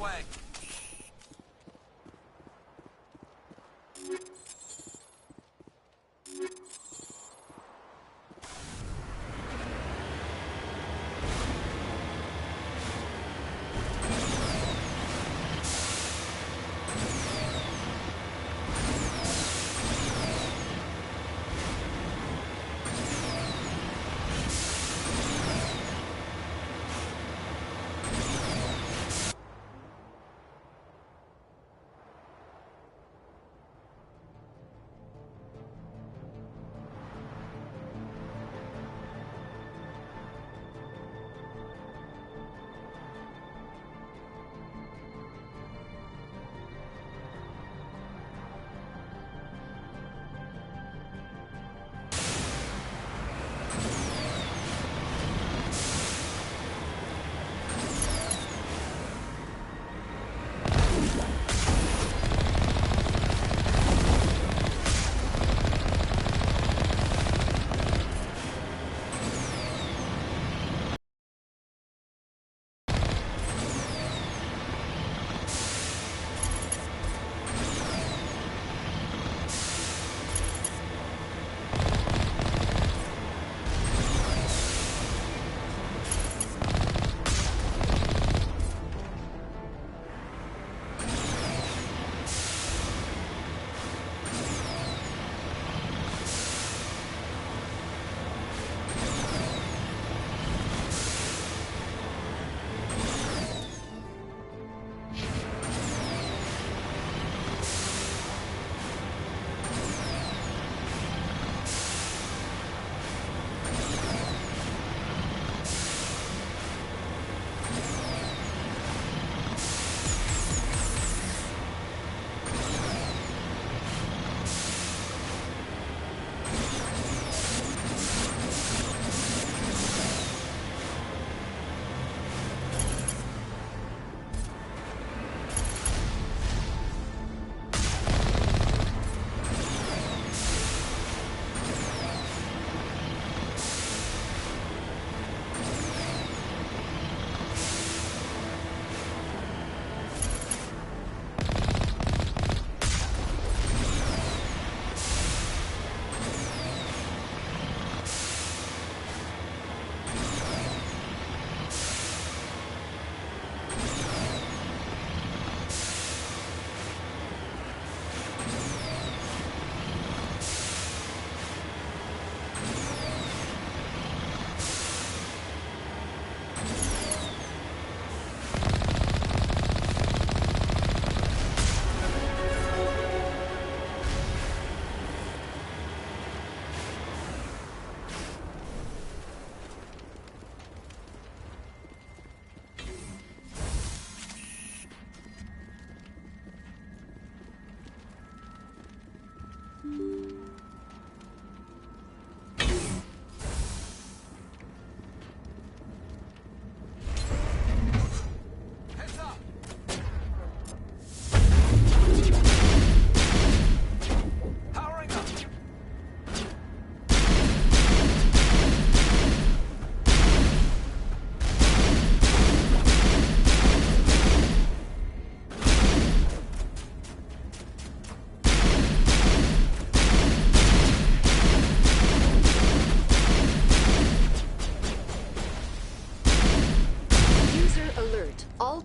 way.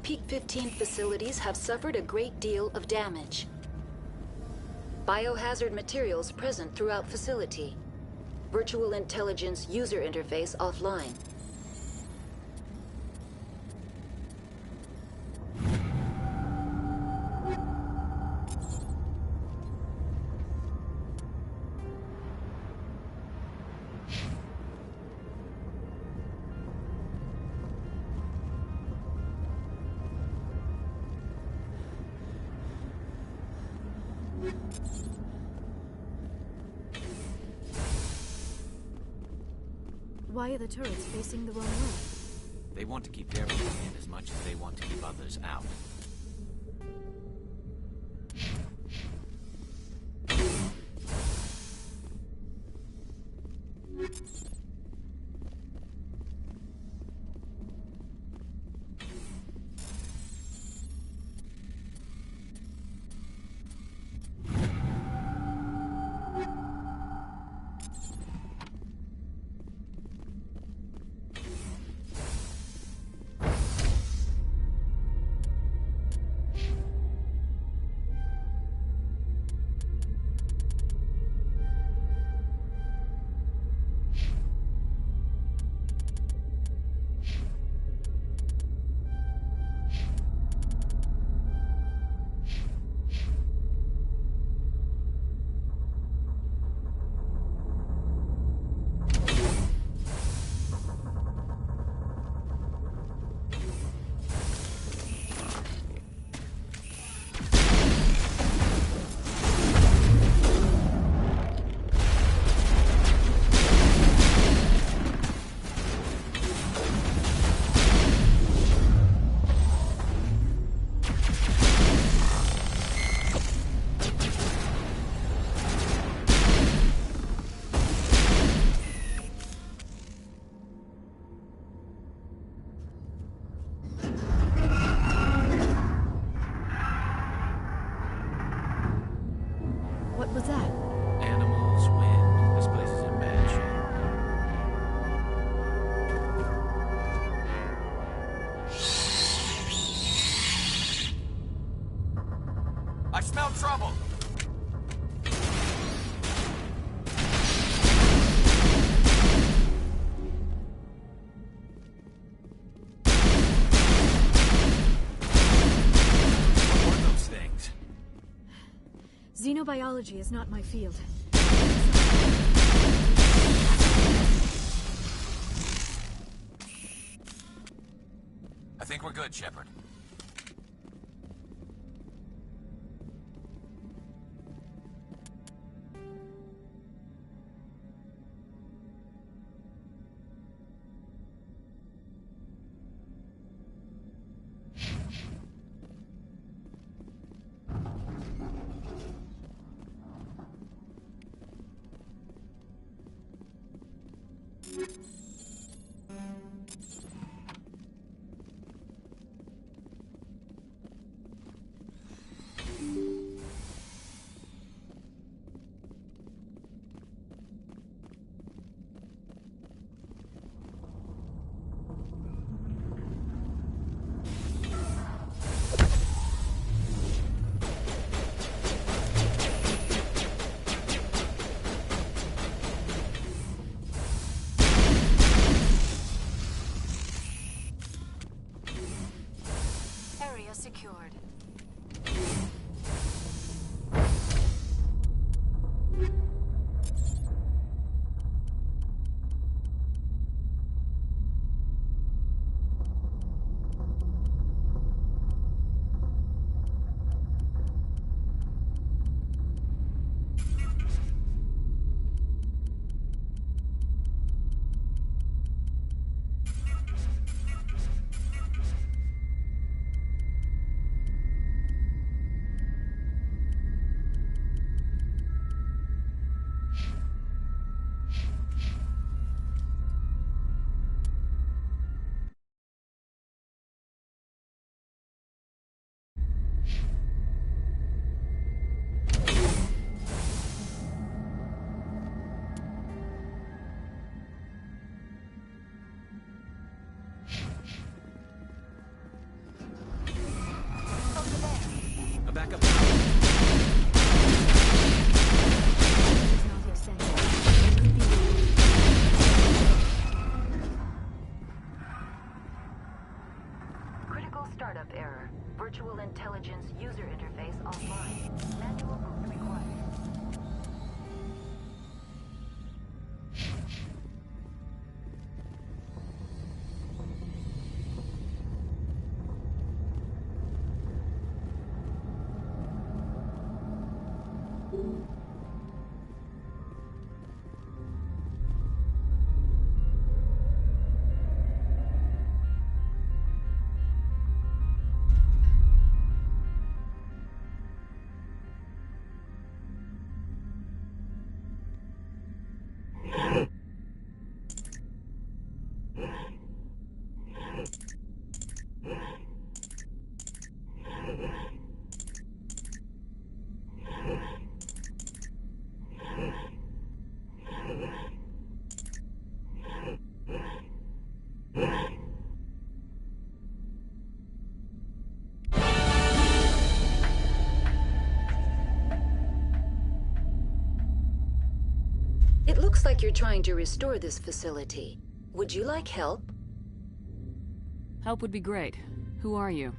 Peak 15 facilities have suffered a great deal of damage. Biohazard materials present throughout facility. Virtual intelligence user interface offline. Why are the turrets facing the wrong way? They want to keep their people in as much as they want to keep others out. Nanobiology is not my field. I think we're good, Shepard. Area secured. A backup. It's not your sense. It could be Critical startup error. Virtual intelligence user interface offline. Manual boot required. It looks like you're trying to restore this facility. Would you like help? Help would be great. Who are you?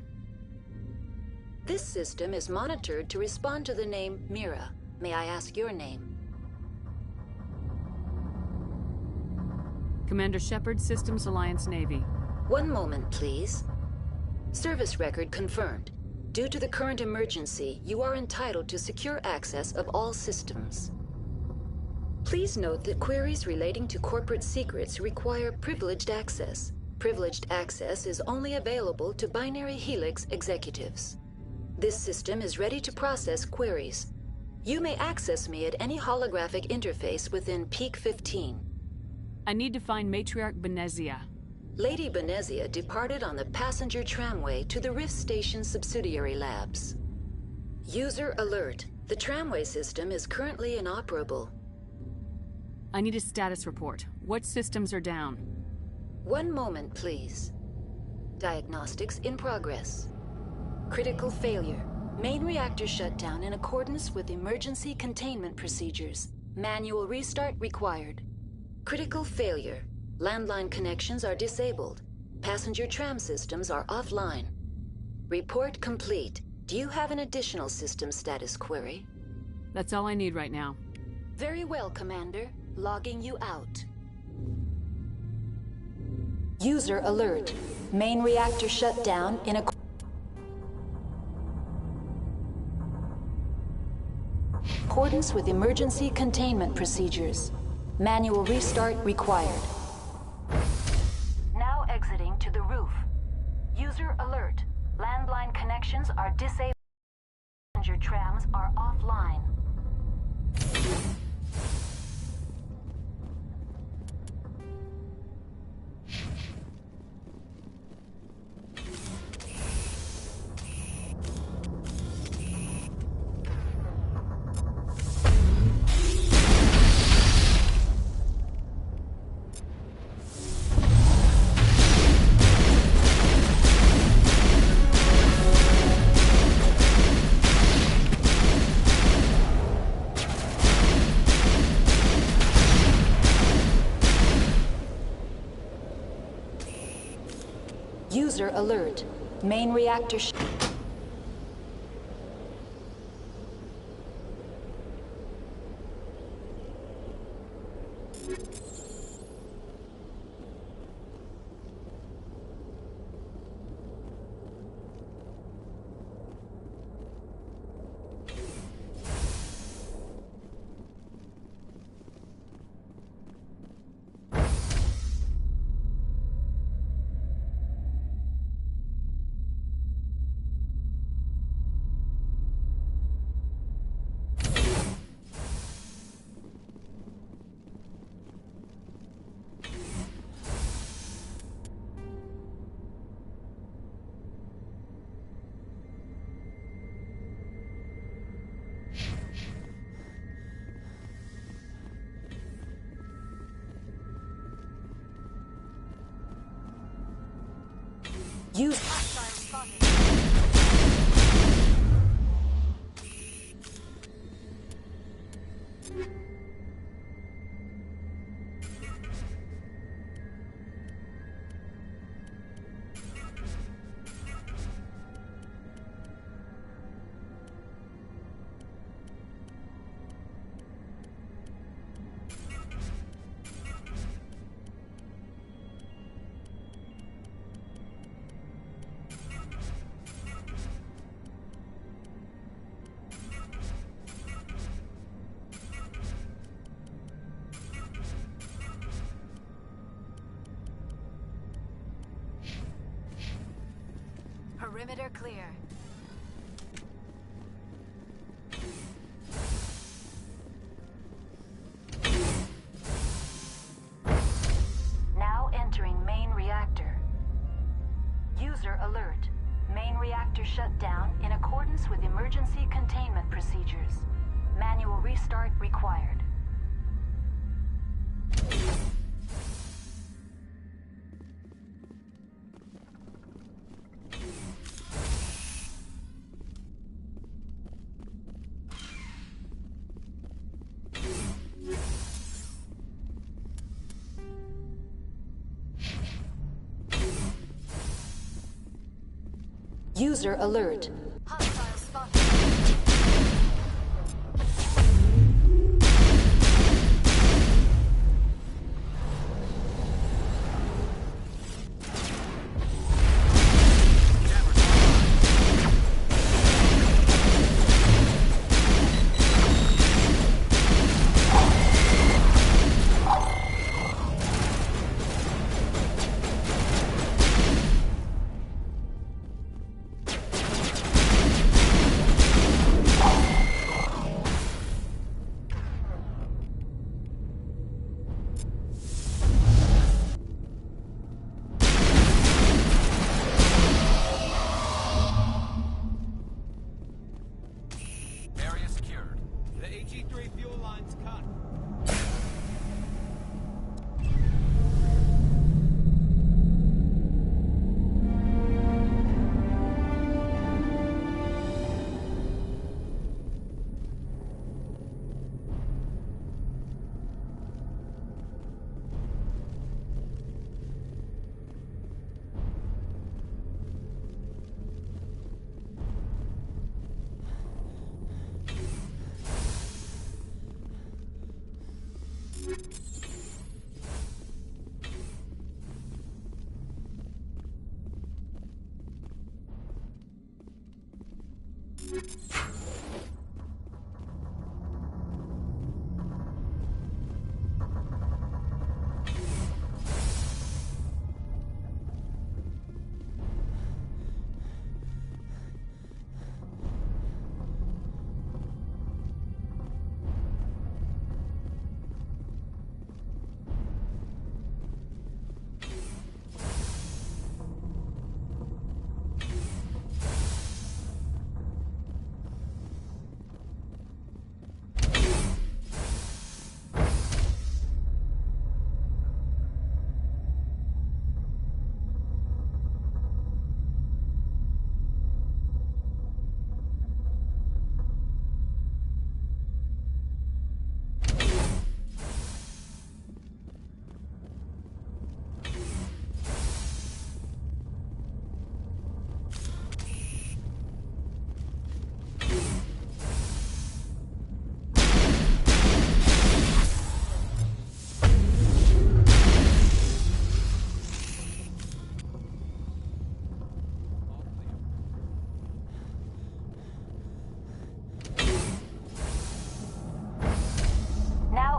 This system is monitored to respond to the name Mira. May I ask your name? Commander Shepard, Systems Alliance Navy. One moment, please. Service record confirmed. Due to the current emergency, you are entitled to secure access of all systems. Please note that queries relating to corporate secrets require privileged access. Privileged access is only available to Binary Helix executives. This system is ready to process queries. You may access me at any holographic interface within Peak 15. I need to find Matriarch Benezia. Lady Benezia departed on the passenger tramway to the Rift Station subsidiary labs. User alert. The tramway system is currently inoperable. I need a status report. What systems are down? One moment, please. Diagnostics in progress. Critical failure. Main reactor shut down in accordance with emergency containment procedures. Manual restart required. Critical failure. Landline connections are disabled. Passenger tram systems are offline. Report complete. Do you have an additional system status query? That's all I need right now. Very well, Commander. Logging you out. User alert. Main reactor shut down in accordance with emergency containment procedures. Manual restart required. Now exiting to the roof. User alert. Landline connections are disabled. Passenger trams are offline. User alert. Main reactor use. Perimeter clear. Now entering main reactor. User alert. Main reactor shut down in accordance with emergency containment procedures. Manual restart required. User alert. Hostile spotted.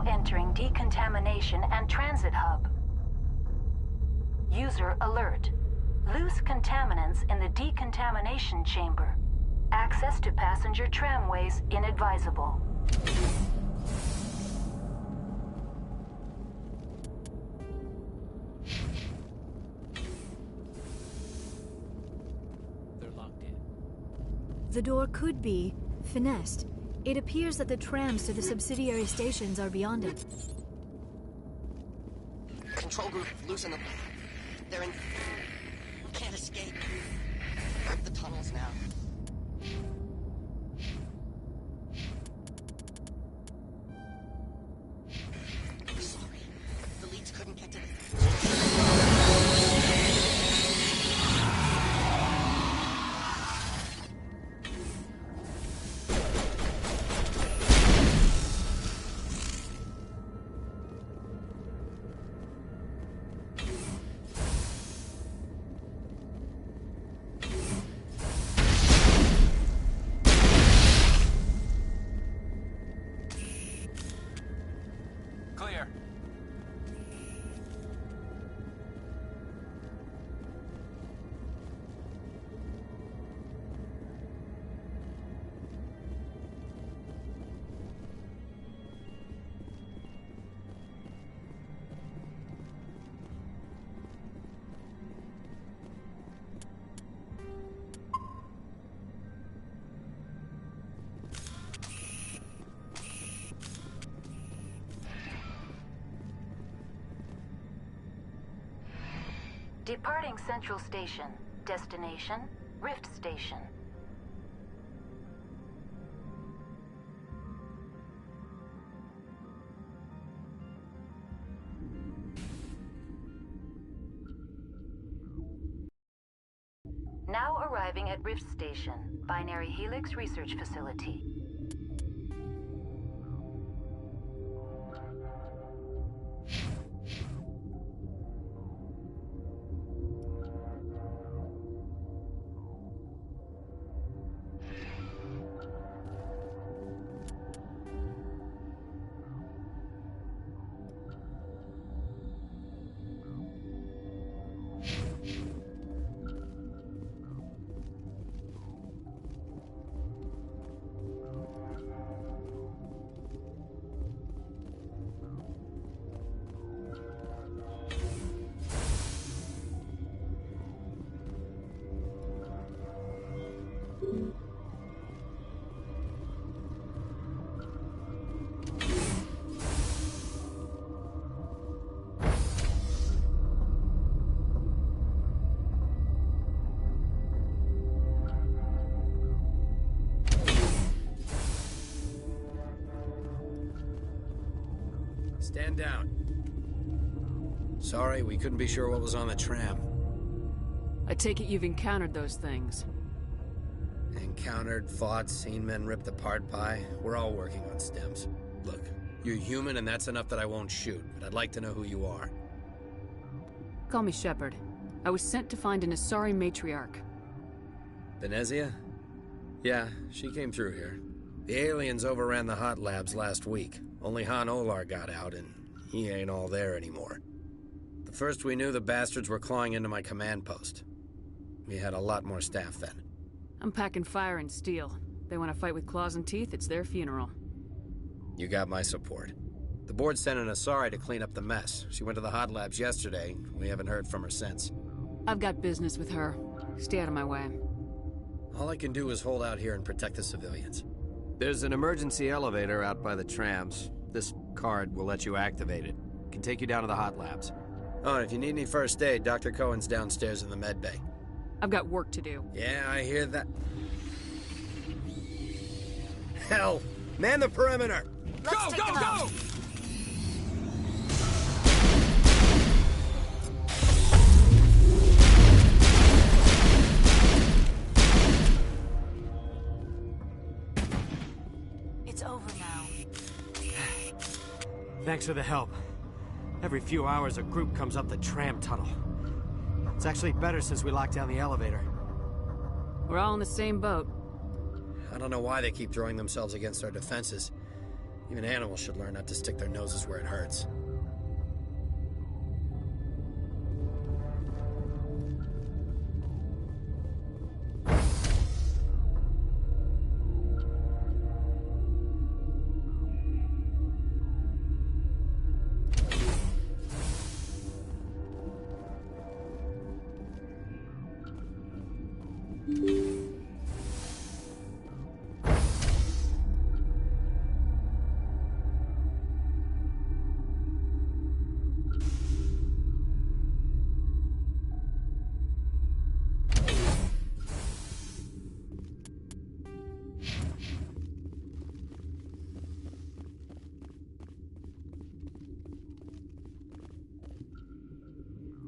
Entering decontamination and transit hub. User alert. Loose contaminants in the decontamination chamber. Access to passenger tramways inadvisable. They're locked in. The door could be finessed. It appears that the trams to the subsidiary stations are beyond it. Control group, loosen them. They're in... Can't escape. Rip the tunnels now. Sorry. The leads couldn't get to the... Clear. Departing Central Station. Destination, Rift Station. Now arriving at Rift Station, Binary Helix Research Facility. Stand down. Sorry, we couldn't be sure what was on the tram. I take it you've encountered those things. Encountered, fought, seen men ripped apart by. We're all working on stems. Look, you're human and that's enough that I won't shoot, but I'd like to know who you are. Call me Shepard. I was sent to find an Asari matriarch. Venezia? Yeah, she came through here. The aliens overran the hot labs last week. Only Han Olar got out, and he ain't all there anymore. The first we knew, the bastards were clawing into my command post. We had a lot more staff then. I'm packing fire and steel. They want to fight with claws and teeth, it's their funeral. You got my support. The board sent an Asari to clean up the mess. She went to the hot labs yesterday. We haven't heard from her since. I've got business with her. Stay out of my way. All I can do is hold out here and protect the civilians. There's an emergency elevator out by the trams. This card will let you activate it. Can take you down to the hot labs. Oh, and if you need any first aid, Dr. Cohen's downstairs in the med bay. I've got work to do. Yeah, I hear that. Hell! Man the perimeter! Let's take them out. It's over now. Thanks for the help. Every few hours, a group comes up the tram tunnel. It's actually better since we locked down the elevator. We're all in the same boat. I don't know why they keep throwing themselves against our defenses. Even animals should learn not to stick their noses where it hurts.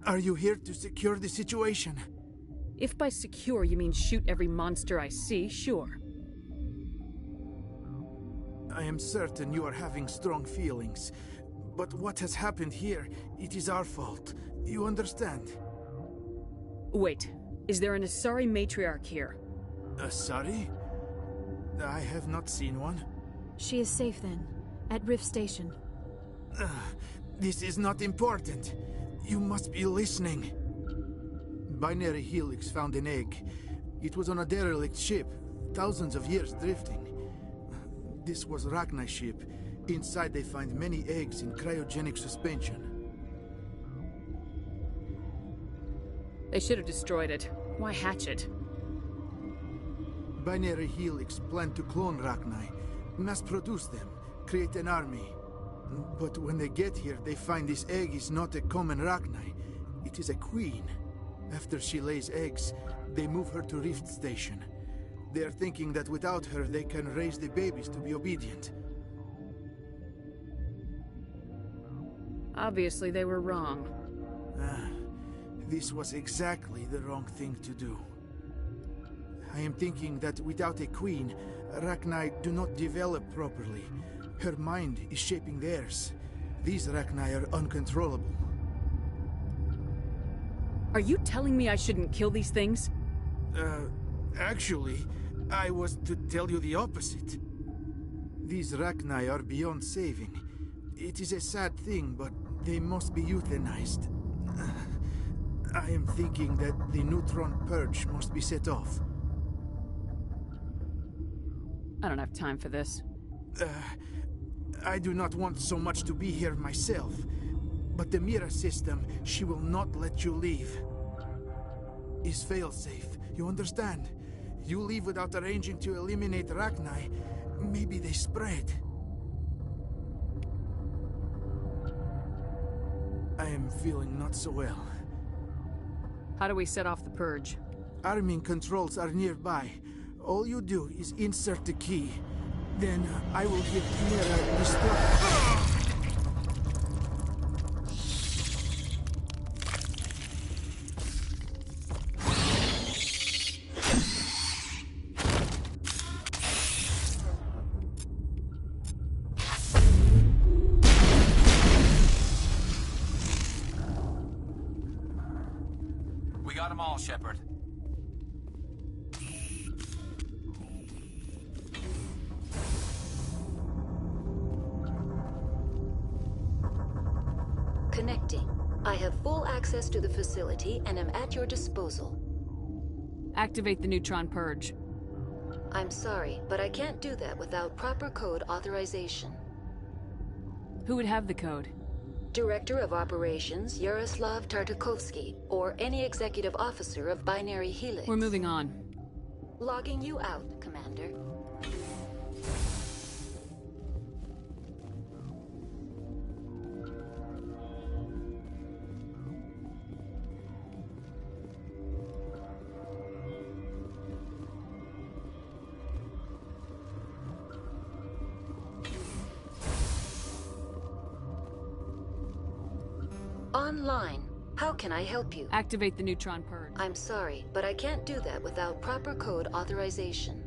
Are you here to secure the situation? If by secure you mean shoot every monster I see, sure. I am certain you are having strong feelings. But what has happened here, it is our fault. You understand? Wait, is there an Asari matriarch here? Asari? I have not seen one. She is safe then, at Rift Station. This is not important. You must be listening. Binary Helix found an egg. It was on a derelict ship, thousands of years drifting. This was Rachni's ship. Inside they find many eggs in cryogenic suspension. They should have destroyed it. Why hatch it? Binary Helix planned to clone Rachni, mass produce them, create an army. But when they get here, they find this egg is not a common Rachni. It is a queen. After she lays eggs, they move her to Rift Station. They are thinking that without her, they can raise the babies to be obedient. Obviously, they were wrong. This was exactly the wrong thing to do. I am thinking that without a queen, Rachni do not develop properly. Her mind is shaping theirs. These Rachni are uncontrollable. Are you telling me I shouldn't kill these things? Actually, I was to tell you the opposite. These Rachni are beyond saving. It is a sad thing, but they must be euthanized. I am thinking that the neutron purge must be set off. I don't have time for this. I do not want so much to be here myself. But the Mira system, she will not let you leave. Is failsafe, you understand? You leave without arranging to eliminate Rachni, maybe they spread. I am feeling not so well. How do we set off the purge? Arming controls are nearby. All you do is insert the key. Then I will give Mira destruct. We got them all, Shepard. access to the facility and am at your disposal. Activate the neutron purge. I'm sorry, but I can't do that without proper code authorization. Who would have the code? Director of Operations Yaroslav Tartakovsky, or any executive officer of Binary Helix. We're moving on. Logging you out, Commander. Online. How can I help you? Activate the neutron purge. I'm sorry, but I can't do that without proper code authorization.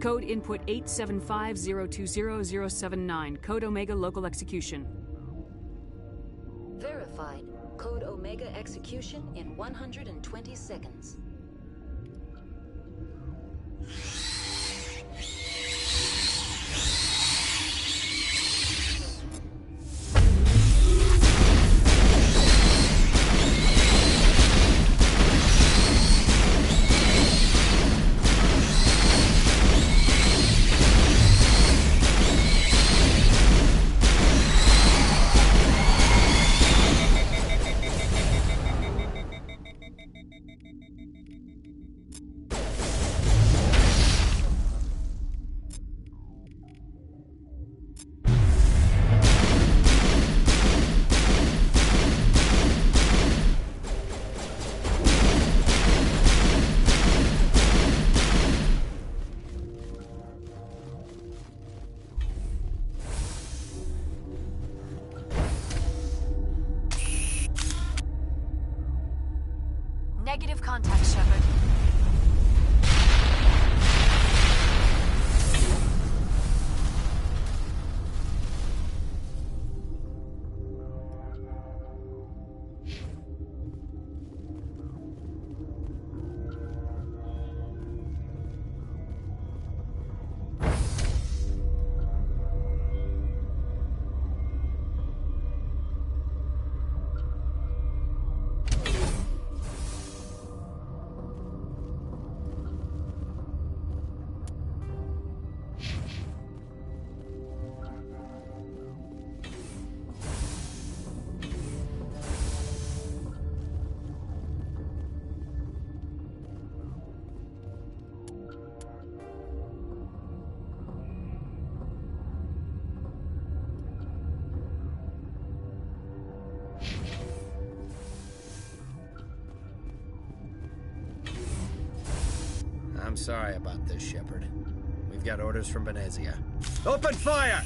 Code input 875020079. Code Omega local execution. Verified. Code Omega execution in 120 seconds. Negative contact, Shepard. I'm sorry about this, Shepard. We've got orders from Venezia. Open fire!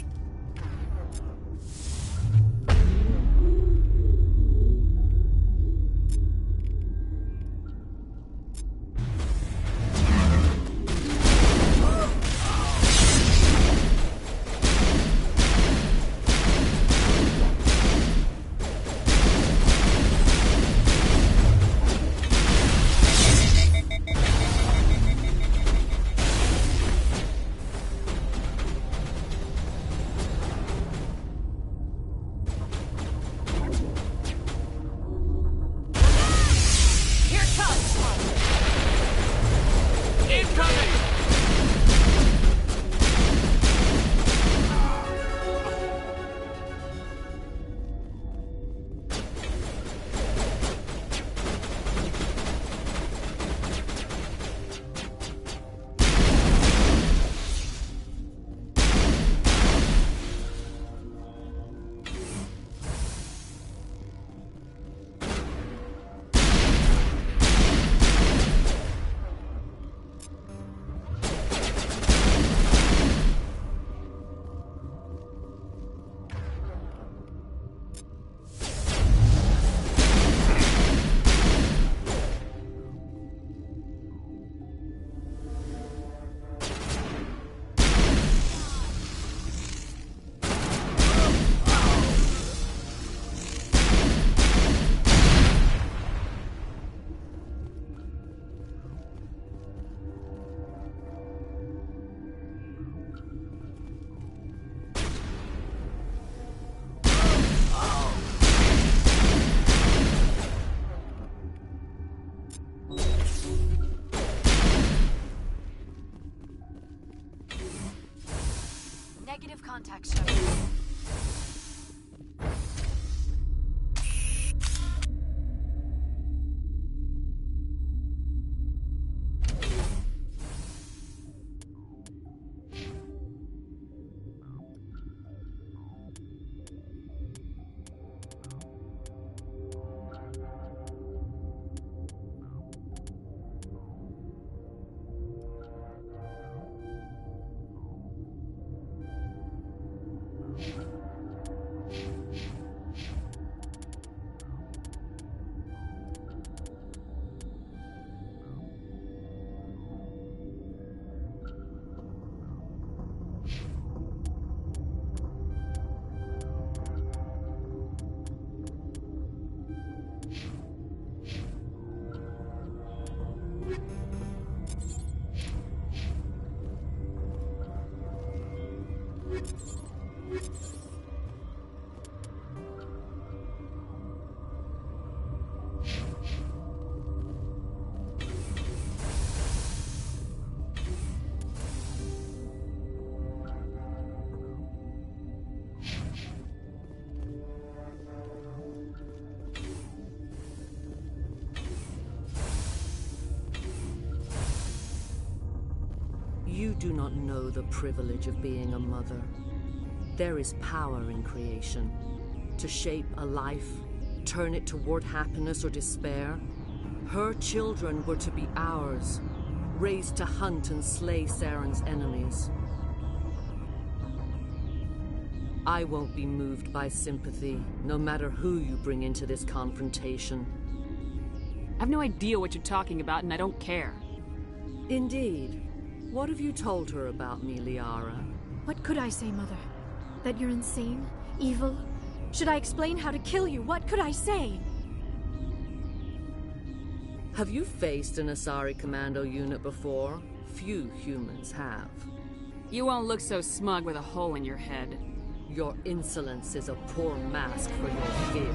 contact, Shepard. You do not know the privilege of being a mother. There is power in creation. To shape a life, turn it toward happiness or despair. Her children were to be ours, raised to hunt and slay Saren's enemies. I won't be moved by sympathy, no matter who you bring into this confrontation. I have no idea what you're talking about, and I don't care. Indeed. What have you told her about me, Liara? What could I say, Mother? That you're insane? Evil? Should I explain how to kill you? What could I say? Have you faced an Asari commando unit before? Few humans have. You won't look so smug with a hole in your head. Your insolence is a poor mask for your fear.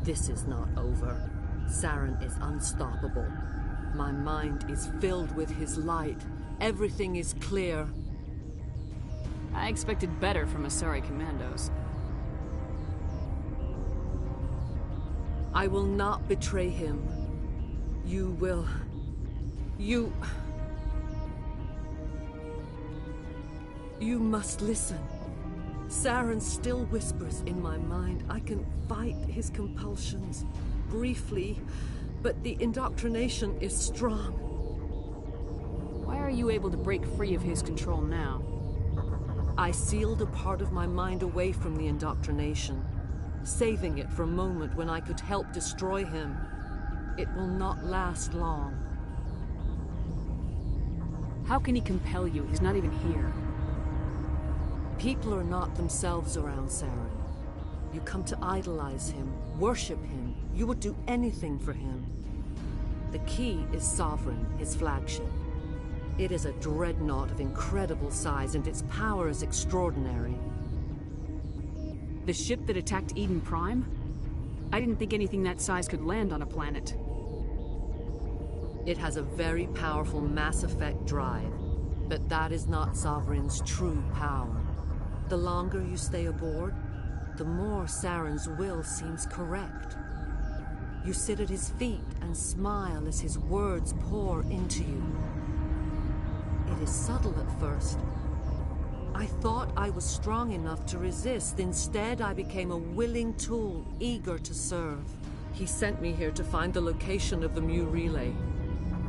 This is not over. Saren is unstoppable. My mind is filled with his light. Everything is clear. I expected better from Asari commandos. I will not betray him. You will... You must listen. Saren still whispers in my mind. I can fight his compulsions, briefly, but the indoctrination is strong. Why are you able to break free of his control now? I sealed a part of my mind away from the indoctrination, saving it for a moment when I could help destroy him. It will not last long. How can he compel you? He's not even here. People are not themselves around Saren. You come to idolize him, worship him. You would do anything for him. The key is Sovereign, his flagship. It is a dreadnought of incredible size, and its power is extraordinary. The ship that attacked Eden Prime? I didn't think anything that size could land on a planet. It has a very powerful Mass Effect drive, but that is not Sovereign's true power. The longer you stay aboard, the more Saren's will seems correct. You sit at his feet and smile as his words pour into you. It is subtle at first. I thought I was strong enough to resist. Instead, I became a willing tool, eager to serve. He sent me here to find the location of the Mu relay.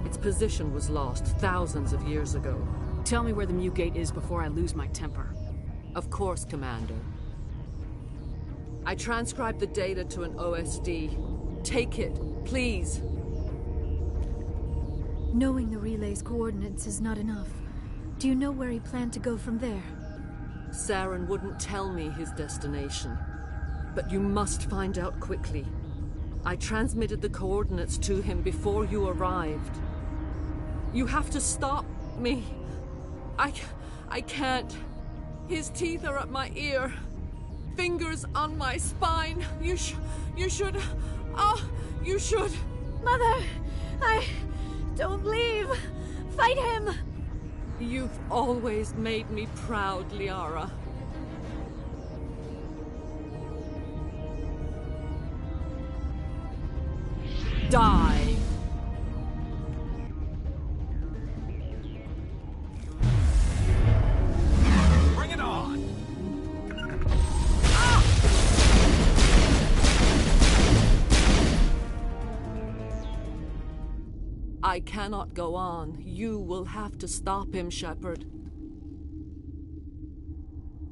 Its position was lost thousands of years ago. Tell me where the Mu gate is before I lose my temper. Of course, Commander. I transcribed the data to an OSD. Take it, please. Knowing the relay's coordinates is not enough. Do you know where he planned to go from there? Saren wouldn't tell me his destination. But you must find out quickly. I transmitted the coordinates to him before you arrived. You have to stop me. I can't. His teeth are at my ear. Fingers on my spine. You should... Oh, you should... Mother! Don't leave! Fight him! You've always made me proud, Liara. Die! Bring it on! I cannot go on. You will have to stop him, Shepard.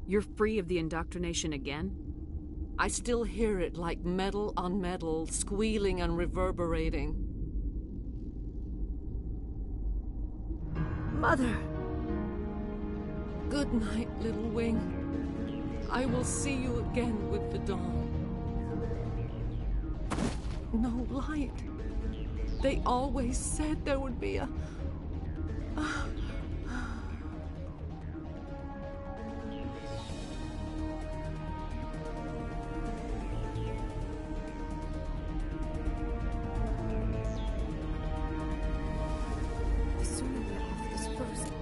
You're free of the indoctrination again? I still hear it like metal on metal, squealing and reverberating. Mother! Good night, little wing. I will see you again with the dawn. No light. They always said there would be a... The sooner we're off this first.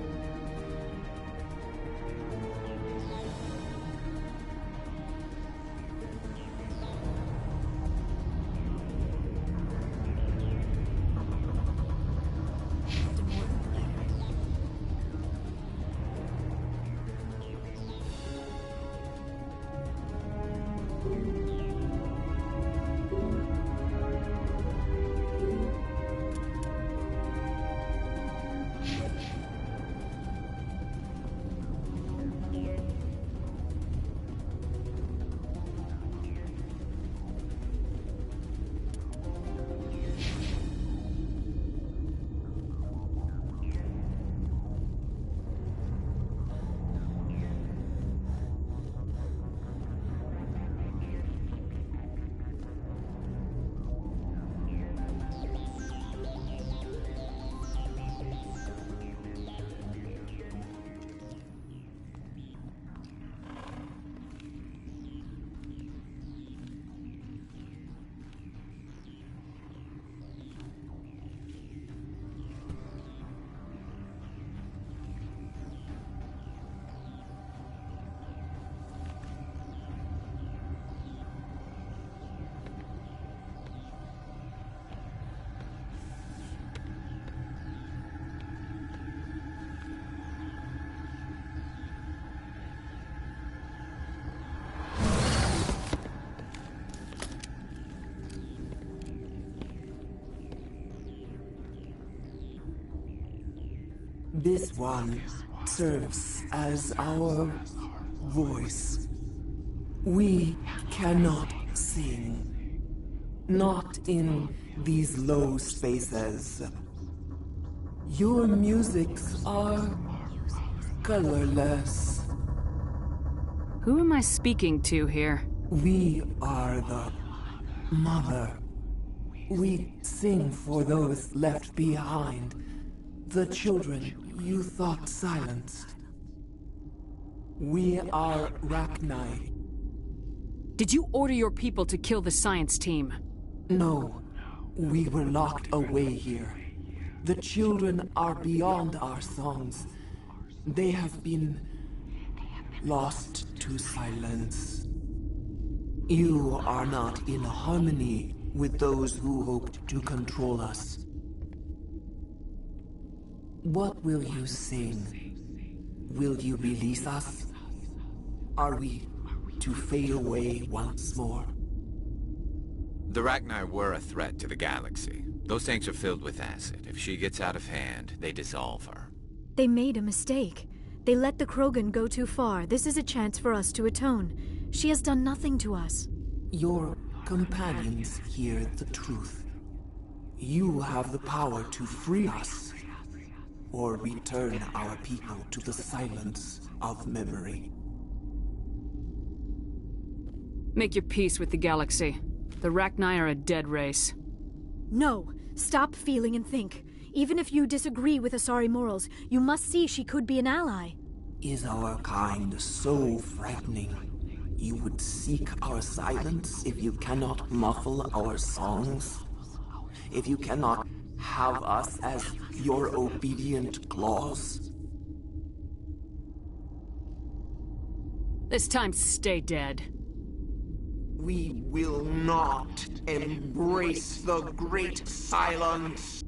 This one serves as our voice. We cannot sing. Not in these low spaces. Your musics are colorless. Who am I speaking to here? We are the mother. We sing for those left behind, the children you thought silenced. We are Rachni. Did you order your people to kill the science team? No, we were locked away here. The children are beyond our songs. They have been lost to silence. You are not in harmony with those who hoped to control us. What will you sing? Will you release us? Are we to fade away once more? The Rachni were a threat to the galaxy. Those tanks are filled with acid. If she gets out of hand, they dissolve her. They made a mistake. They let the Krogan go too far. This is a chance for us to atone. She has done nothing to us. Your companions hear the truth. You have the power to free us, or return our people to the silence of memory. Make your peace with the galaxy. The Rachni are a dead race. No. Stop feeling and think. Even if you disagree with Asari morals, you must see she could be an ally. Is our kind so frightening? You would seek our silence if you cannot muffle our songs? If you cannot have us as your obedient claws? This time, stay dead. We will not embrace the great silence.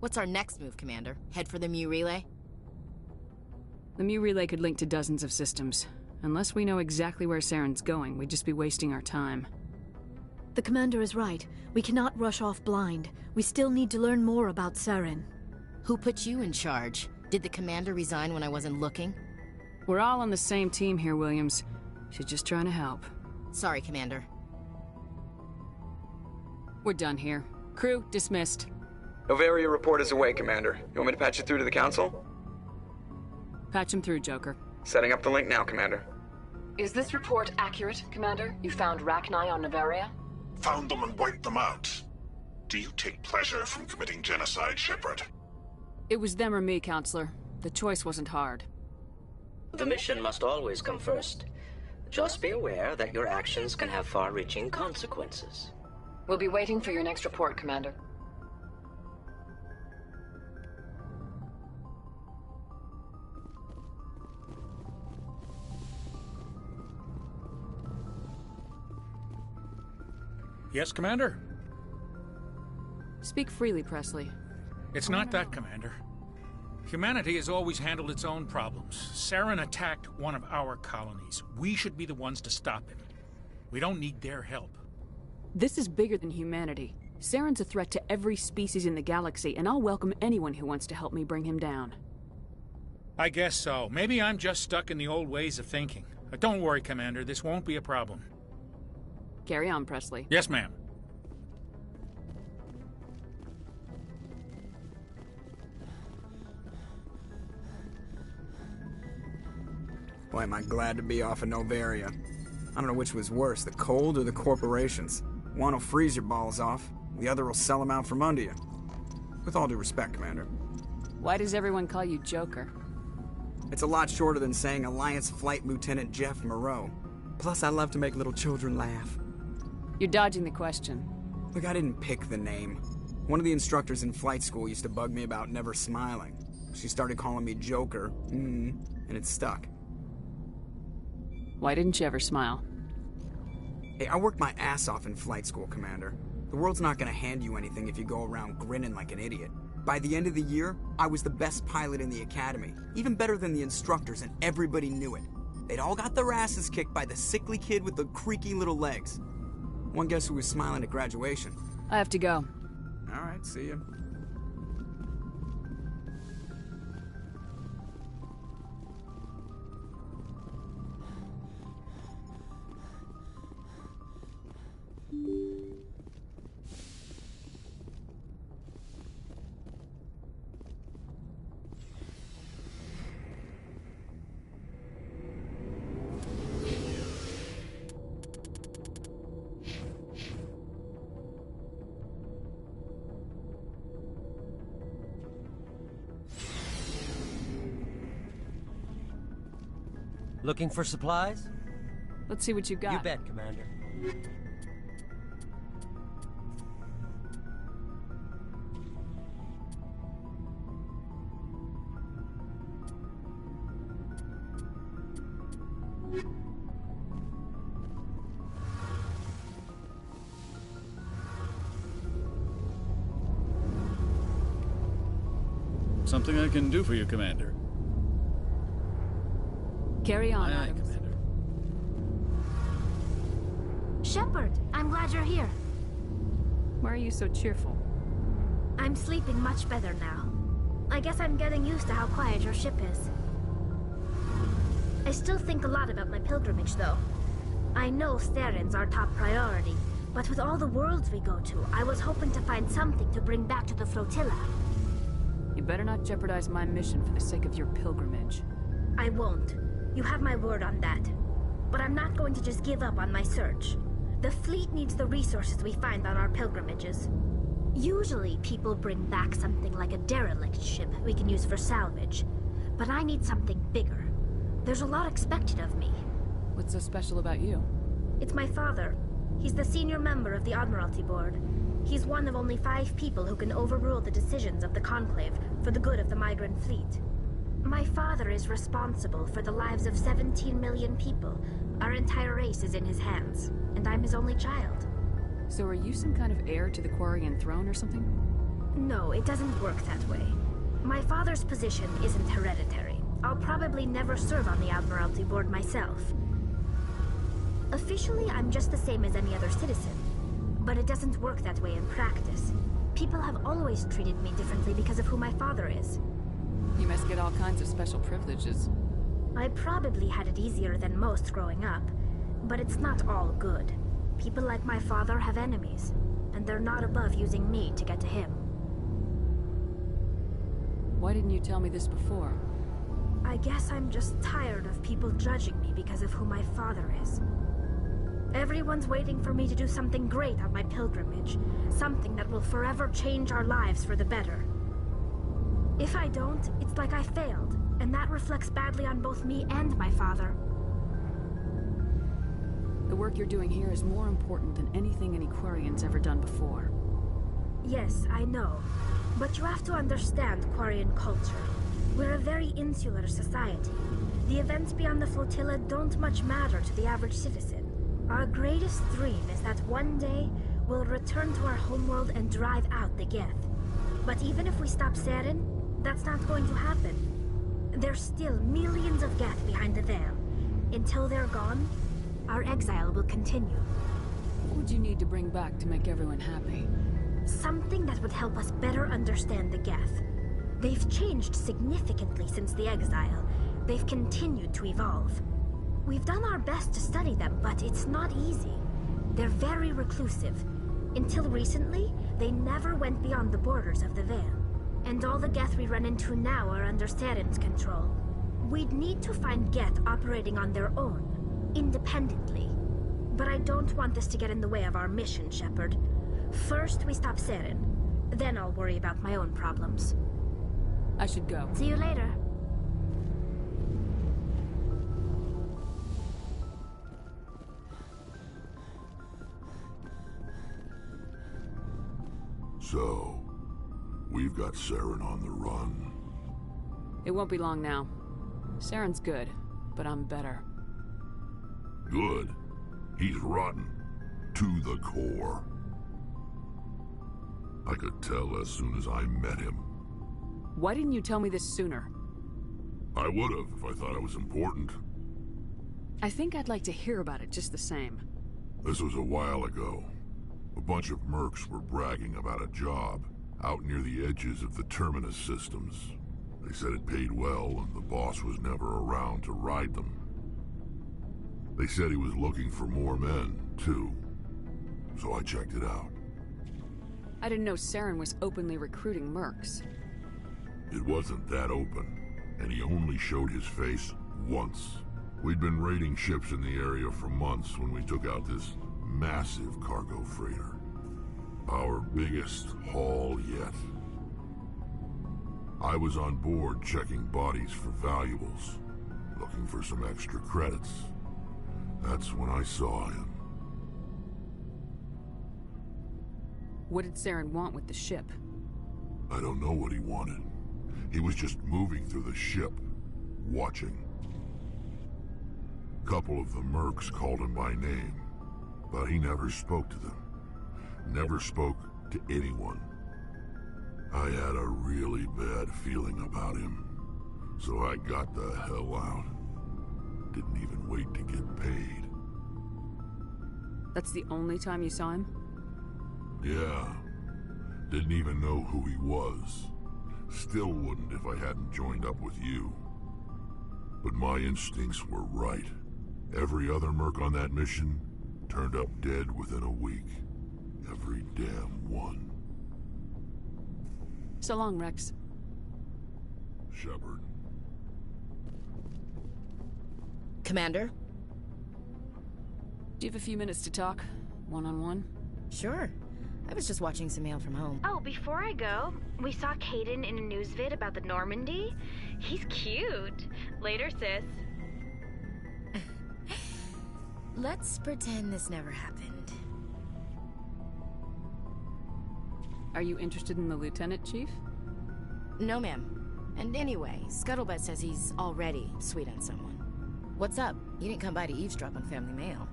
What's our next move, Commander? Head for the Mu Relay? The Mu Relay could link to dozens of systems. Unless we know exactly where Saren's going, we'd just be wasting our time. The commander is right. We cannot rush off blind. We still need to learn more about Saren. Who put you in charge? Did the commander resign when I wasn't looking? We're all on the same team here, Williams. She's just trying to help. Sorry, Commander. We're done here. Crew, dismissed. Novaria report is away, Commander. You want me to patch it through to the Council? Patch him through, Joker. Setting up the link now, Commander. Is this report accurate, Commander? You found Rachni on Novaria? Found them and wiped them out. Do you take pleasure from committing genocide, Shepard? It was them or me, Counselor. The choice wasn't hard. The mission must always come first. Just be aware that your actions can have far-reaching consequences. We'll be waiting for your next report, Commander. Yes, Commander? Speak freely, Presley. It's not that, Commander. Humanity has always handled its own problems. Saren attacked one of our colonies. We should be the ones to stop him. We don't need their help. This is bigger than humanity. Saren's a threat to every species in the galaxy, and I'll welcome anyone who wants to help me bring him down. I guess so. Maybe I'm just stuck in the old ways of thinking. But don't worry, Commander. This won't be a problem. Carry on, Presley. Yes, ma'am. Boy, am I glad to be off of Novaria. I don't know which was worse, the cold or the corporations. One will freeze your balls off, the other will sell them out from under you. With all due respect, Commander. Why does everyone call you Joker? It's a lot shorter than saying Alliance Flight Lieutenant Jeff Moreau. Plus, I love to make little children laugh. You're dodging the question. Look, I didn't pick the name. One of the instructors in flight school used to bug me about never smiling. She started calling me Joker, and it stuck. Why didn't you ever smile? Hey, I worked my ass off in flight school, Commander. The world's not gonna hand you anything if you go around grinning like an idiot. By the end of the year, I was the best pilot in the academy, even better than the instructors, and everybody knew it. They'd all got their asses kicked by the sickly kid with the creaky little legs. One guess who was smiling at graduation? I have to go. All right, see ya. Looking for supplies? Let's see what you got. You bet, Commander. Something I can do for you, Commander. Carry on, Aye, Adams. Commander. Shepard, I'm glad you're here. Why are you so cheerful? I'm sleeping much better now. I guess I'm getting used to how quiet your ship is. I still think a lot about my pilgrimage, though. I know Saren's our top priority, but with all the worlds we go to, I was hoping to find something to bring back to the flotilla. You better not jeopardize my mission for the sake of your pilgrimage. I won't. You have my word on that. But I'm not going to just give up on my search. The fleet needs the resources we find on our pilgrimages. Usually, people bring back something like a derelict ship we can use for salvage. But I need something bigger. There's a lot expected of me. What's so special about you? It's my father. He's the senior member of the Admiralty Board. He's one of only 5 people who can overrule the decisions of the Conclave for the good of the migrant fleet. My father is responsible for the lives of 17 million people. Our entire race is in his hands, and I'm his only child. So are you some kind of heir to the Quarian throne or something? No, it doesn't work that way. My father's position isn't hereditary. I'll probably never serve on the Admiralty Board myself. Officially, I'm just the same as any other citizen. But it doesn't work that way in practice. People have always treated me differently because of who my father is. You must get all kinds of special privileges. I probably had it easier than most growing up, but it's not all good. People like my father have enemies, and they're not above using me to get to him. Why didn't you tell me this before? I guess I'm just tired of people judging me because of who my father is. Everyone's waiting for me to do something great on my pilgrimage, something that will forever change our lives for the better. If I don't, it's like I failed, and that reflects badly on both me and my father. The work you're doing here is more important than anything any Quarian's ever done before. Yes, I know. But you have to understand Quarian culture. We're a very insular society. The events beyond the flotilla don't much matter to the average citizen. Our greatest dream is that one day we'll return to our homeworld and drive out the Geth. But even if we stop Saren, that's not going to happen. There's still millions of Geth behind the veil. Until they're gone, our exile will continue. What would you need to bring back to make everyone happy? Something that would help us better understand the Geth. They've changed significantly since the exile. They've continued to evolve. We've done our best to study them, but it's not easy. They're very reclusive. Until recently, they never went beyond the borders of the Veil. And all the Geth we run into now are under Saren's control. We'd need to find Geth operating on their own, independently. But I don't want this to get in the way of our mission, Shepard. First, we stop Saren. Then I'll worry about my own problems. I should go. See you later. So, we've got Saren on the run. It won't be long now. Saren's good, but I'm better. Good? He's rotten. To the core. I could tell as soon as I met him. Why didn't you tell me this sooner? I would've if I thought it was important. I think I'd like to hear about it just the same. This was a while ago. A bunch of mercs were bragging about a job out near the edges of the Terminus systems. They said it paid well and the boss was never around to ride them. They said he was looking for more men, too. So I checked it out. I didn't know Saren was openly recruiting mercs. It wasn't that open, and he only showed his face once. We'd been raiding ships in the area for months when we took out this massive cargo freighter. Our biggest haul yet. I was on board checking bodies for valuables, looking for some extra credits. That's when I saw him. What did Saren want with the ship? I don't know what he wanted. He was just moving through the ship, watching. A couple of the mercs called him by name, but he never spoke to them. Never spoke to anyone. I had a really bad feeling about him, so I got the hell out. Didn't even wait to get paid. That's the only time you saw him? Yeah. Didn't even know who he was. Still wouldn't if I hadn't joined up with you. But my instincts were right. Every other merc on that mission turned up dead within a week. Every damn one. So long, Rex. Shepard. Commander? Do you have a few minutes to talk? One-on-one? Sure. I was just watching some mail from home. Oh, before I go, we saw Caden in a news vid about the Normandy. He's cute. Later, sis. Let's pretend this never happened. Are you interested in the Lieutenant, Chief? No, ma'am. And anyway, Scuttlebutt says he's already sweet on someone. What's up? You didn't come by to eavesdrop on family mail.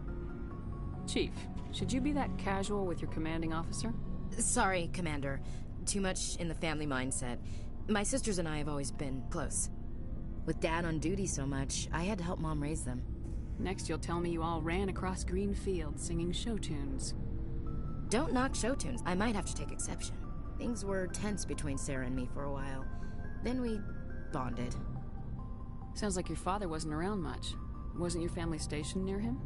Chief, should you be that casual with your commanding officer? Sorry, Commander. Too much in the family mindset. My sisters and I have always been close. With Dad on duty so much, I had to help Mom raise them. Next you'll tell me you all ran across green fields singing show tunes. Don't knock show tunes. I might have to take exception. Things were tense between Sarah and me for a while. Then we bonded. Sounds like your father wasn't around much. Wasn't your family stationed near him?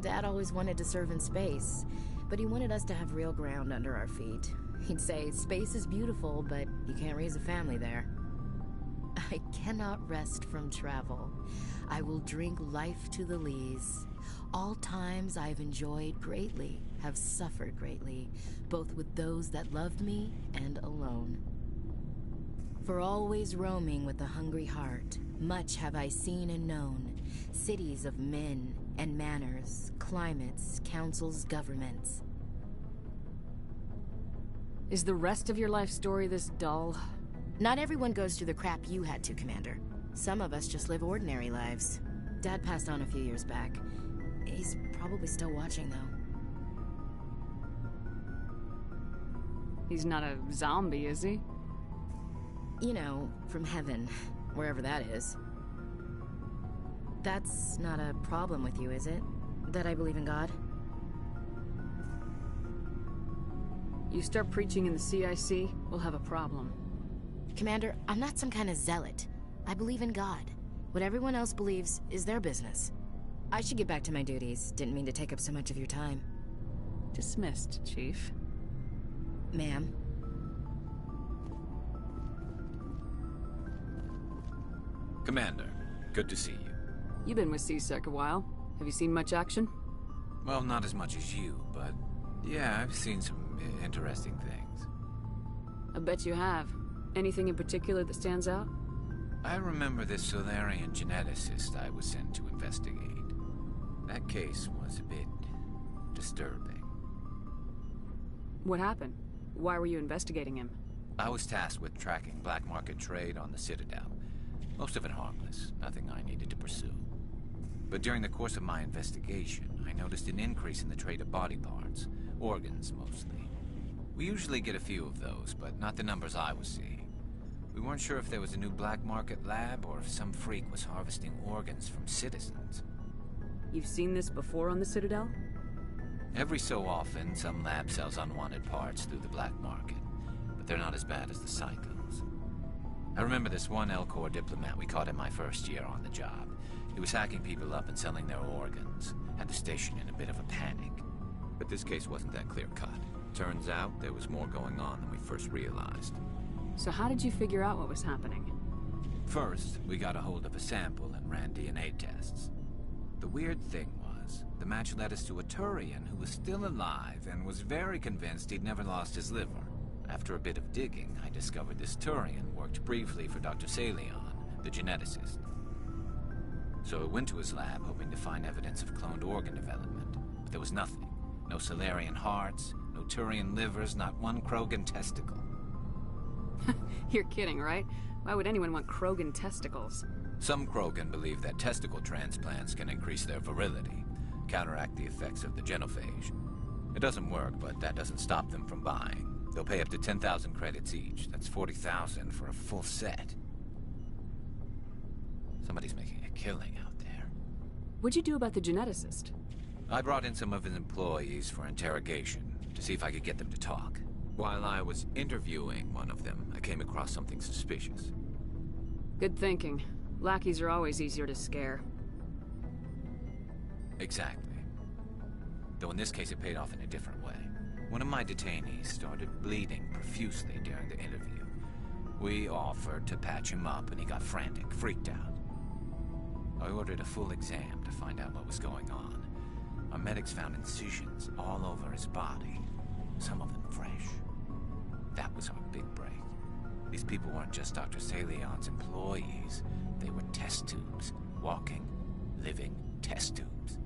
Dad always wanted to serve in space, but he wanted us to have real ground under our feet. He'd say, space is beautiful, but you can't raise a family there. I cannot rest from travel. I will drink life to the lees. All times I've enjoyed greatly, have suffered greatly, both with those that loved me and alone. For always roaming with a hungry heart, much have I seen and known, cities of men and manners, climates, councils, governments. Is the rest of your life story this dull? Not everyone goes through the crap you had to, Commander. Some of us just live ordinary lives. Dad passed on a few years back. He's probably still watching, though. He's not a zombie, is he? You know, from heaven, wherever that is. That's not a problem with you, is it? That I believe in God? You start preaching in the CIC, we'll have a problem. Commander, I'm not some kind of zealot. I believe in God. What everyone else believes is their business. I should get back to my duties. Didn't mean to take up so much of your time. Dismissed, Chief. Ma'am. Commander, good to see you. You've been with CSEC a while. Have you seen much action? Well, not as much as you, but yeah, I've seen some interesting things. I bet you have. Anything in particular that stands out? I remember this Solarian geneticist I was sent to investigate. That case was a bit disturbing. What happened? Why were you investigating him? I was tasked with tracking black market trade on the Citadel. Most of it harmless, nothing I needed to pursue. But during the course of my investigation, I noticed an increase in the trade of body parts, organs mostly. We usually get a few of those, but not the numbers I was seeing. We weren't sure if there was a new black market lab or if some freak was harvesting organs from citizens. You've seen this before on the Citadel? Every so often, some lab sells unwanted parts through the black market, but they're not as bad as the cycles. I remember this one L-Corps diplomat we caught in my first year on the job. He was hacking people up and selling their organs, had the station in a bit of a panic. But this case wasn't that clear-cut. Turns out there was more going on than we first realized. So how did you figure out what was happening? First, we got a hold of a sample and ran DNA tests. The weird thing was, the match led us to a Turian who was still alive and was very convinced he'd never lost his liver. After a bit of digging, I discovered this Turian worked briefly for Dr. Salion, the geneticist. So I went to his lab hoping to find evidence of cloned organ development, but there was nothing. No Solarian hearts, no Turian livers, not one Krogan testicle. You're kidding, right? Why would anyone want Krogan testicles? Some Krogan believe that testicle transplants can increase their virility, counteract the effects of the genophage. It doesn't work, but that doesn't stop them from buying. They'll pay up to 10,000 credits each. That's 40,000 for a full set. Somebody's making a killing out there. What'd you do about the geneticist? I brought in some of his employees for interrogation, to see if I could get them to talk. While I was interviewing one of them, I came across something suspicious. Good thinking. Lackeys are always easier to scare. Exactly. Though in this case it paid off in a different way. One of my detainees started bleeding profusely during the interview. We offered to patch him up and he got frantic, freaked out. I ordered a full exam to find out what was going on. Our medics found incisions all over his body, some of them fresh. That was our big break. These people weren't just Dr. Salion's employees. They were test tubes. Walking, living test tubes.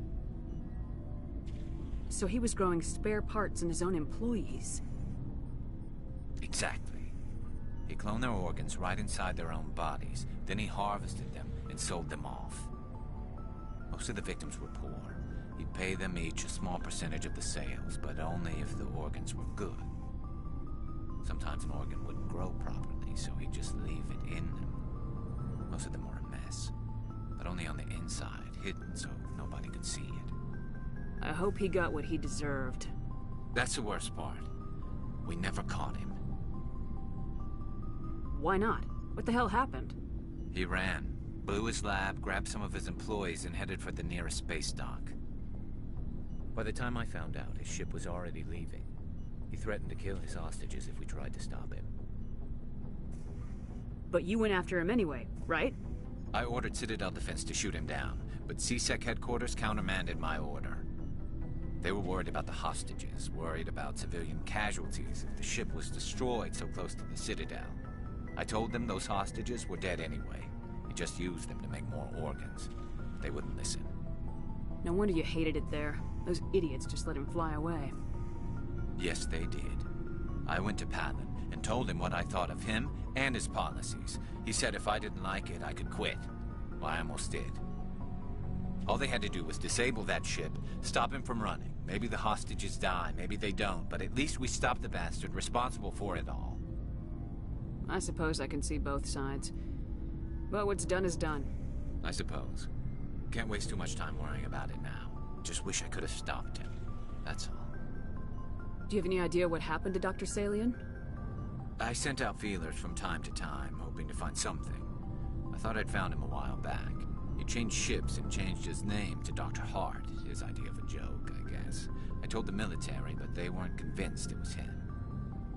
So he was growing spare parts in his own employees. Exactly. He cloned their organs right inside their own bodies. Then he harvested them and sold them off. Most of the victims were poor. He'd pay them each a small percentage of the sales, but only if the organs were good. Sometimes an organ wouldn't grow properly, so he'd just leave it in them. Most of them were a mess, but only on the inside, hidden so nobody could see it. I hope he got what he deserved. That's the worst part. We never caught him. Why not? What the hell happened? He ran, blew his lab, grabbed some of his employees, and headed for the nearest space dock. By the time I found out, his ship was already leaving. He threatened to kill his hostages if we tried to stop him. But you went after him anyway, right? I ordered Citadel Defense to shoot him down, but CSEC headquarters countermanded my order. They were worried about the hostages, worried about civilian casualties if the ship was destroyed so close to the Citadel. I told them those hostages were dead anyway. He just used them to make more organs. They wouldn't listen. No wonder you hated it there. Those idiots just let him fly away. Yes, they did. I went to Palin and told him what I thought of him and his policies. He said if I didn't like it, I could quit. Well, I almost did. All they had to do was disable that ship, stop him from running. Maybe the hostages die, maybe they don't, but at least we stopped the bastard responsible for it all. I suppose I can see both sides. But what's done is done. I suppose. Can't waste too much time worrying about it now. Just wish I could have stopped him. That's all. Do you have any idea what happened to Dr. Salian? I sent out feelers from time to time, hoping to find something. I thought I'd found him a while back. He changed ships and changed his name to Dr. Hart, his idea of a joke, I guess. I told the military, but they weren't convinced it was him.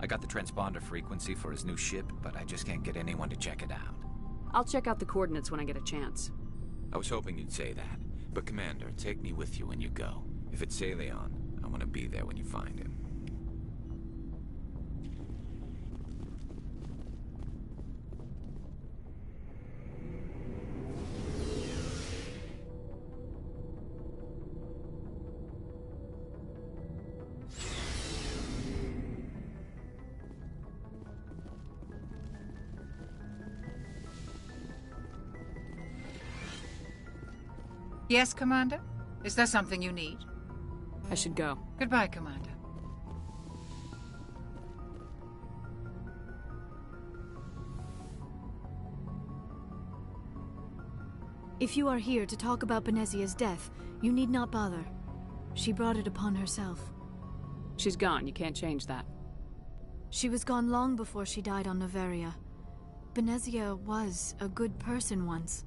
I got the transponder frequency for his new ship, but I just can't get anyone to check it out. I'll check out the coordinates when I get a chance. I was hoping you'd say that. But Commander, take me with you when you go. If it's Salion, I want to be there when you find him. Yes, Commander? Is there something you need? I should go. Goodbye, Commander. If you are here to talk about Benezia's death, you need not bother. She brought it upon herself. She's gone. You can't change that. She was gone long before she died on Noveria. Benezia was a good person once,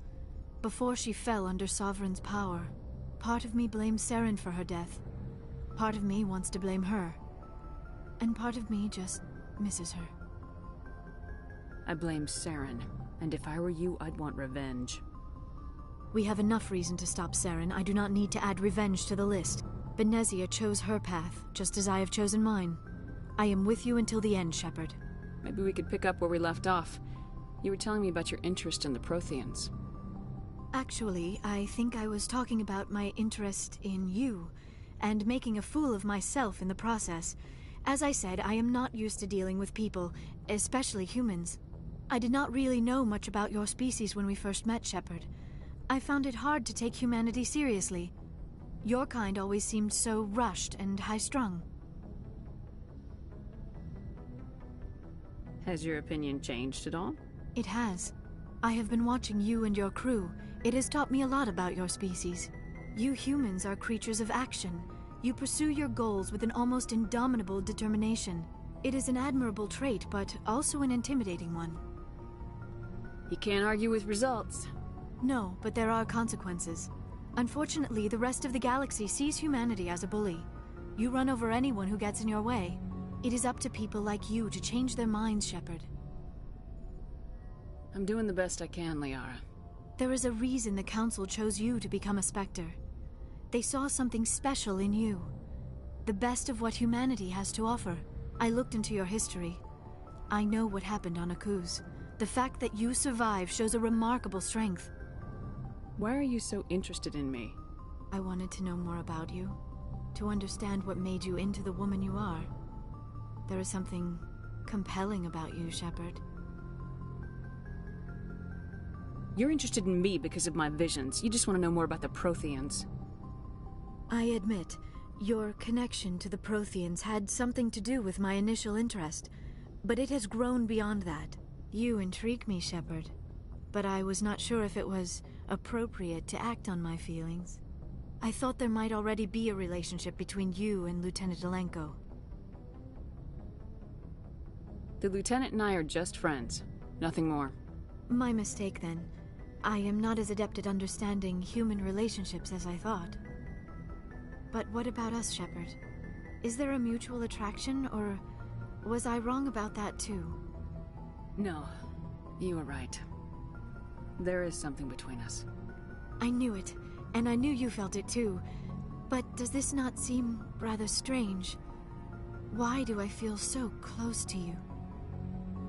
before she fell under Sovereign's power. Part of me blames Saren for her death. Part of me wants to blame her. And part of me just misses her. I blame Saren, and if I were you, I'd want revenge. We have enough reason to stop Saren. I do not need to add revenge to the list. Benezia chose her path, just as I have chosen mine. I am with you until the end, Shepard. Maybe we could pick up where we left off. You were telling me about your interest in the Protheans. Actually, I think I was talking about my interest in you, and making a fool of myself in the process. As I said, I am not used to dealing with people, especially humans. I did not really know much about your species when we first met, Shepard. I found it hard to take humanity seriously. Your kind always seemed so rushed and high-strung. Has your opinion changed at all? It has. I have been watching you and your crew. It has taught me a lot about your species. You humans are creatures of action. You pursue your goals with an almost indomitable determination. It is an admirable trait, but also an intimidating one. You can't argue with results. No, but there are consequences. Unfortunately, the rest of the galaxy sees humanity as a bully. You run over anyone who gets in your way. It is up to people like you to change their minds, Shepard. I'm doing the best I can, Liara. There is a reason the Council chose you to become a Spectre. They saw something special in you. The best of what humanity has to offer. I looked into your history. I know what happened on Akuz. The fact that you survived shows a remarkable strength. Why are you so interested in me? I wanted to know more about you. To understand what made you into the woman you are. There is something compelling about you, Shepard. You're interested in me because of my visions. You just want to know more about the Protheans. I admit, your connection to the Protheans had something to do with my initial interest, but it has grown beyond that. You intrigue me, Shepard, but I was not sure if it was appropriate to act on my feelings. I thought there might already be a relationship between you and Lieutenant Alenko. The Lieutenant and I are just friends. Nothing more. My mistake, then. I am not as adept at understanding human relationships as I thought. But what about us, Shepard? Is there a mutual attraction, or was I wrong about that too? No, you were right. There is something between us. I knew it, and I knew you felt it too. But does this not seem rather strange? Why do I feel so close to you?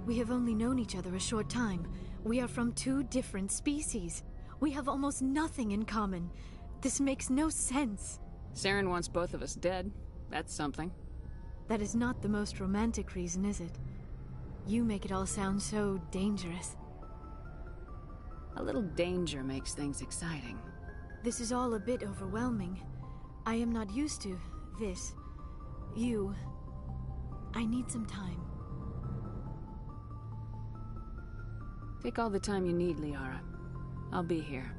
We have only known each other a short time. We are from two different species. We have almost nothing in common. This makes no sense. Saren wants both of us dead. That's something. That is not the most romantic reason, is it? You make it all sound so dangerous. A little danger makes things exciting. This is all a bit overwhelming. I am not used to this. You. I need some time. Take all the time you need, Liara. I'll be here.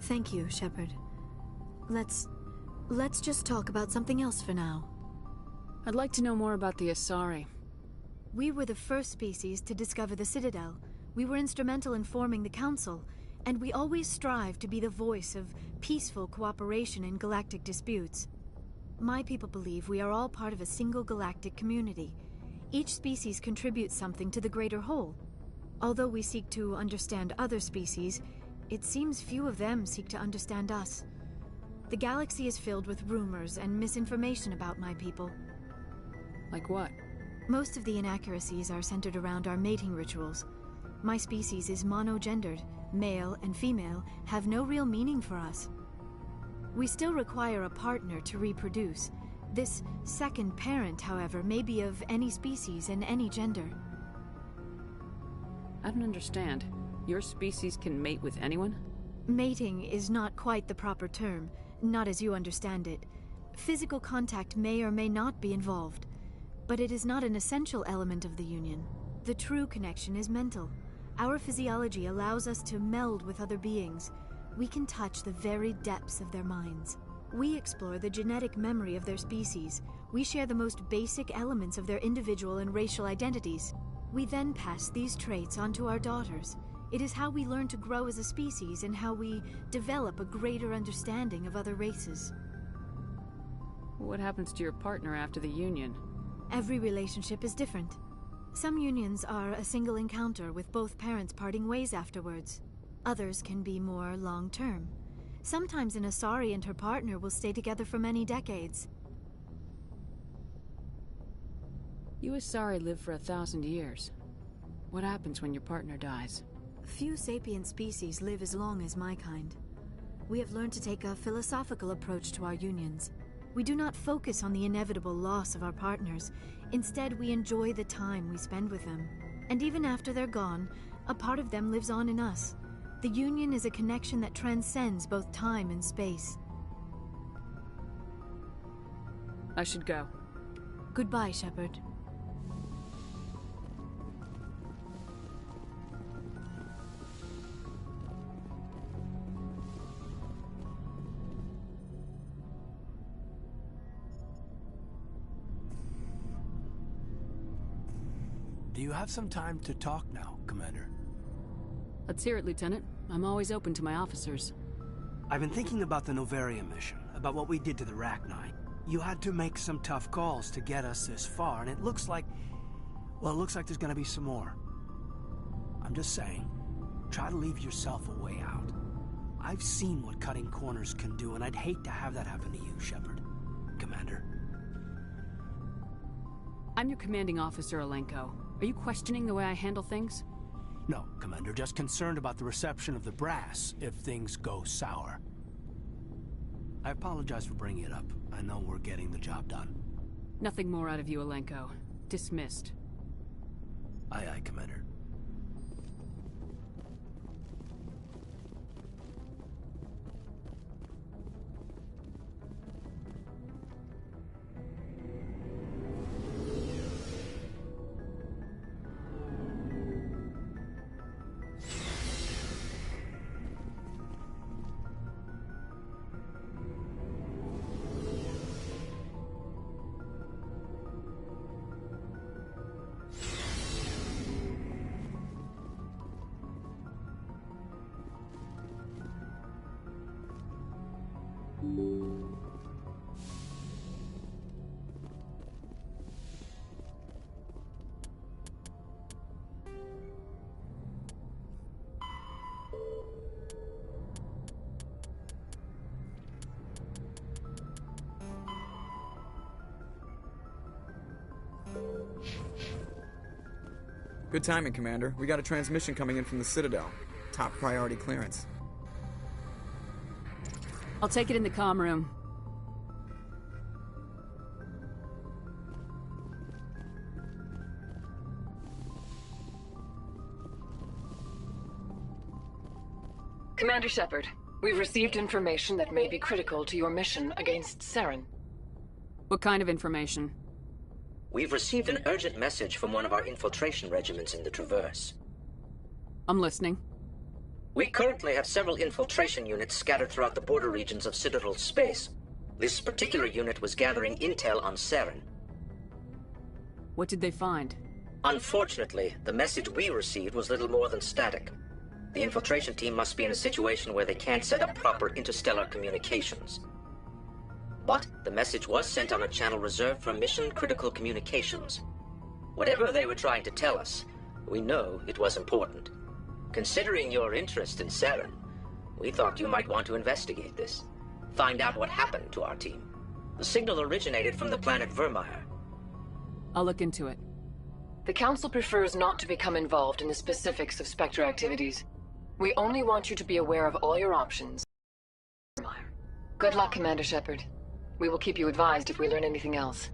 Thank you, Shepard. Let's just talk about something else for now. I'd like to know more about the Asari. We were the first species to discover the Citadel. We were instrumental in forming the Council, and we always strive to be the voice of peaceful cooperation in galactic disputes. My people believe we are all part of a single galactic community. Each species contributes something to the greater whole. Although we seek to understand other species, it seems few of them seek to understand us. The galaxy is filled with rumors and misinformation about my people. Like what? Most of the inaccuracies are centered around our mating rituals. My species is monogendered. Male and female have no real meaning for us. We still require a partner to reproduce. This second parent, however, may be of any species and any gender. I don't understand. Your species can mate with anyone? Mating is not quite the proper term, not as you understand it. Physical contact may or may not be involved, but it is not an essential element of the union. The true connection is mental. Our physiology allows us to meld with other beings. We can touch the very depths of their minds. We explore the genetic memory of their species. We share the most basic elements of their individual and racial identities. We then pass these traits onto our daughters. It is how we learn to grow as a species and how we develop a greater understanding of other races. What happens to your partner after the union? Every relationship is different. Some unions are a single encounter with both parents parting ways afterwards. Others can be more long-term. Sometimes an Asari and her partner will stay together for many decades. You Asari live for 1,000 years. What happens when your partner dies? Few sapient species live as long as my kind. We have learned to take a philosophical approach to our unions. We do not focus on the inevitable loss of our partners. Instead, we enjoy the time we spend with them. And even after they're gone, a part of them lives on in us. The union is a connection that transcends both time and space. I should go. Goodbye, Shepard. Do you have some time to talk now, Commander? Let's hear it, Lieutenant. I'm always open to my officers. I've been thinking about the Novaria mission, about what we did to the Rachni. You had to make some tough calls to get us this far, and it looks like... well, it looks like there's gonna be some more. I'm just saying, try to leave yourself a way out. I've seen what cutting corners can do, and I'd hate to have that happen to you, Shepard. Commander. I'm your commanding officer, Alenko. Are you questioning the way I handle things? No, Commander, just concerned about the reception of the brass if things go sour. I apologize for bringing it up. I know we're getting the job done. Nothing more out of you, Alenko. Dismissed. Aye, aye, Commander. Good timing, Commander. We got a transmission coming in from the Citadel. Top priority clearance. I'll take it in the comm room. Commander Shepard, we've received information that may be critical to your mission against Saren. What kind of information? We've received an urgent message from one of our infiltration regiments in the Traverse. I'm listening. We currently have several infiltration units scattered throughout the border regions of Citadel space. This particular unit was gathering intel on Saren. What did they find? Unfortunately, the message we received was little more than static. The infiltration team must be in a situation where they can't set up proper interstellar communications. But the message was sent on a channel reserved for mission-critical communications. Whatever they were trying to tell us, we know it was important. Considering your interest in Saren, we thought you might want to investigate this. Find out what happened to our team. The signal originated from the planet Vermeer. I'll look into it. The Council prefers not to become involved in the specifics of Spectre activities. We only want you to be aware of all your options. Good luck, Commander Shepard. We will keep you advised if we learn anything else.